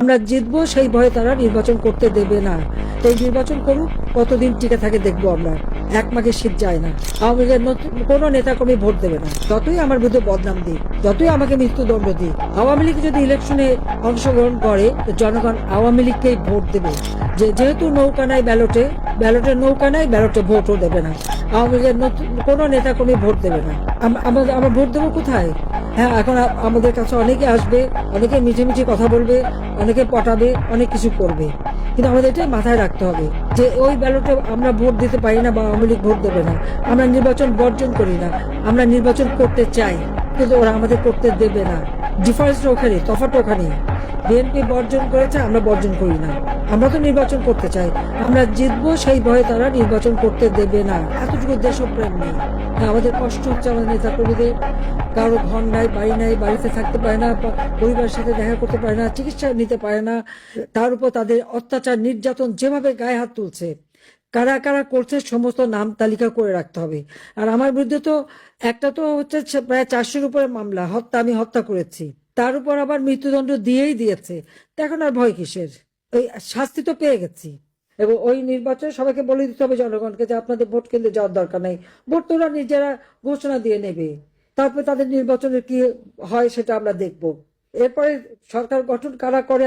আমরা জিতবো সেই ভয়ে তারা নির্বাচন করতে দেবে না। এই নির্বাচন করুক, কতদিন টিকে থাকে দেখবো আমরা। এক মাঘে শীত যায় না। আওয়ামী লীগের কোনো নেতাকর্মী ভোট দেবে না, যতই আমার বিরুদ্ধে বদনাম দিই, যতই আমাকে মৃত্যুদণ্ড দিই। আওয়ামী লীগ যদি ইলেকশনে অংশগ্রহণ করে, জনগণ আওয়ামী লীগকেই ভোট দেবে। যেহেতু নৌকা নাই ব্যালটে, নৌকা নাই, ব্যালটে ভোটও দেবে না। আওয়ামী লীগের কোনো নেতাকর্মী ভোট দেবে না। আমরা ভোট দেবো কোথায়? হ্যাঁ, এখন আমাদের কাছে অনেকে আসবে, অনেকে মিঠে মিঠে কথা বলবে, অনেকে পটাবে, অনেক কিছু করবে, কিন্তু আমাদের এটাই মাথায় রাখতে হবে যে ওই ব্যালটে আমরা ভোট দিতে পারি না বা আওয়ামী লীগ ভোট দেবে না। আমরা নির্বাচন বর্জন করি না, আমরা নির্বাচন করতে চাই, কিন্তু ওরা আমাদের করতে দেবে না। ডিফারেন্সটা ওখানে, তফাৎটা ওখানে। বিএনপি বর্জন করেছে, আমরা বর্জন করি না। আমরা তো নির্বাচন করতে চাই, আমরা জিতবো সেই ভয়ে তারা নির্বাচন করতে দেবে না। এতটুকু দেশপ্রেম নেই। আমাদের কষ্ট হচ্ছে আমাদের নেতাকর্মীদের, কারো ঘর নাই, বাড়ি নাই, বাড়িতে থাকতে পারে না, পরিবারের সাথে দেখা করতে পারে না, চিকিৎসা নিতে পারে না। তার উপর তাদের অত্যাচার, নির্যাতন যেভাবে গায়ে হাত তুলছে, কারা কারা করছে সমস্ত নাম তালিকা করে রাখতে হবে। আর আমার বিরুদ্ধে তো একটা তো হচ্ছে প্রায় 400-র উপরে মামলা, আমি হত্যা করেছি, তার উপর আবার মৃত্যুদণ্ড দিয়েই দিয়েছে। এখন আর ভয় কিসের? ওই শাস্তি তো পেয়ে গেছি। এবং ওই নির্বাচনে সবাইকে বলে দিতে হবে জনগণকে যে আপনাদের ভোট কেন্দ্রে যাওয়ার দরকার নাই, ভোট তোরা নিজেরা ঘোষণা দিয়ে নেবে। তারপরে তাদের নির্বাচনের কি হয় সেটা আমরা দেখব। এরপরে সরকার গঠন কারা করে